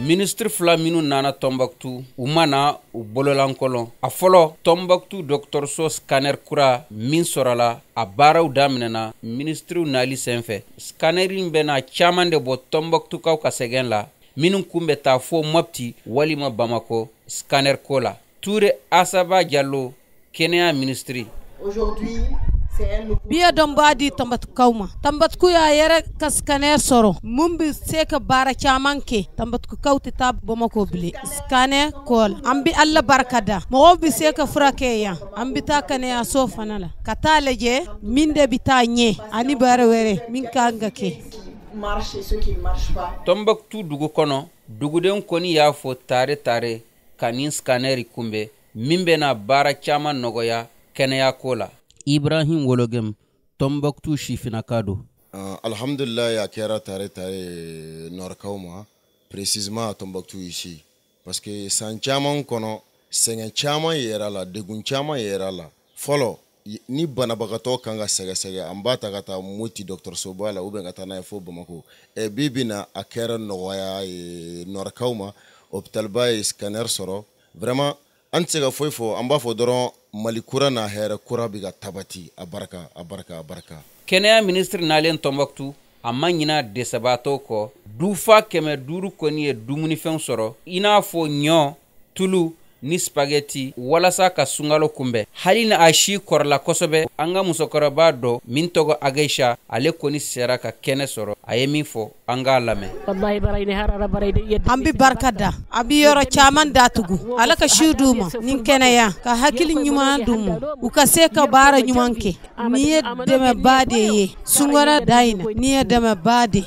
ministre fila minnu nana Tombouctou u mana u bololankolon a fɔlɔ Tombouctou dɔgɔtɔrɔso scanner kura min sɔrɔla a baaraw daminɛna ministriw nali senfɛ scanner in bɛna caman de bɔ Tombouctou ka sɛgɛn la minnu kun bɛ taa fo Mopti walima Bamako scanner ko la. Toure Asaba Diallo kɛnɛya ministri biya don badi Tombouctou ma Tombouctou ya yɛrɛ ka scanner sɔrɔ mun bi se ka baara caman kɛ Tombouctou tɛ taa Bamako bile scanner kol an bi Allah barka da mɔgɔw bi se ka furakɛ yan an bi taa kɛnɛyaso fana la ka taa lajɛ min de bi taa ɲɛ ani baara wɛrɛ min kan ka kɛ. Tombouctou dugu kɔnɔ duguden kɔni y'a fɔ tare ka nin scanner kunbɛ min bɛna baara caman nɔgɔya kɛnɛya ko la. Ibrahim Wologem Tombouctou sifinaka do. Alhamdulillah a kɛra tare Nord-Kaw ma précisément à Tombouctou ici parce que san caman kɔnɔ sɛgɛn caman yɛrɛ la degun caman yɛrɛ la fɔlɔ ni banabagatɔ kan ka sɛgɛsɛgɛ an b'a ta ka taa Moti dɔgɔtɔrɔsoba la ou bien ka taa n'a ye fo Bamako bi bina a kɛra nɔgɔya Nord-Kaw ma hôpital ba ye scanner sɔrɔ vraiment an tɛ se ka foyi fɔ an b'a fɔ dɔrɔn Mali kura n'a hɛrɛ kura bi ka tabati a barika. Kɛnɛya ministre nalen Tombouctou a ma ɲina dɛsɛbaatɔw kɔ dufa 500 kɔni ye dumunifɛnw sɔrɔ i n'a fɔ ɲɔ tulu ni spaghetti walasa ka sungalo kunbɛ hali na a si kɔrɔla kosɛbɛ an ka musokɔrɔba dɔ min tɔgɔ Ageisha ale kɔni sera ka kɛnɛ sɔrɔ a ye min fɔ an k'a lamɛn. An bi barka da a bi yɔrɔ caman datugu ala ka si d'u ma ni kɛnɛya ka hakili ɲuman d'u ma u ka se ka baara ɲuman kɛ ni ye dɛmɛba de ye sungara dayina ni ye dɛmɛba de.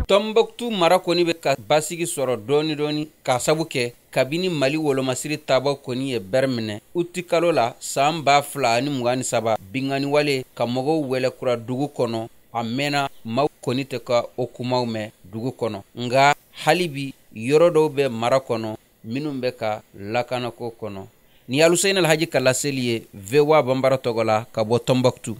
Tombouctou mara kɔni bɛ ka basigi sɔrɔ dɔɔni ka sabu kɛ kabini Mali wolomasiri tabaw kɔni ye bɛrɛ minɛ uti kalo la san 2023 bingani wale ka mɔgɔw wɛlɛkura dugu kɔnɔ a mɛnna maaw kɔni tɛ ka o kumaw mɛn dugu kɔnɔ nga hali bi yɔrɔ dɔw bɛ mara kɔnɔ minnu bɛ ka lakanako kɔnɔ. Ni Aluseyin Alhaji ka laseli ye VOA Bambara tɔgɔ la ka bɔ Tombouctou.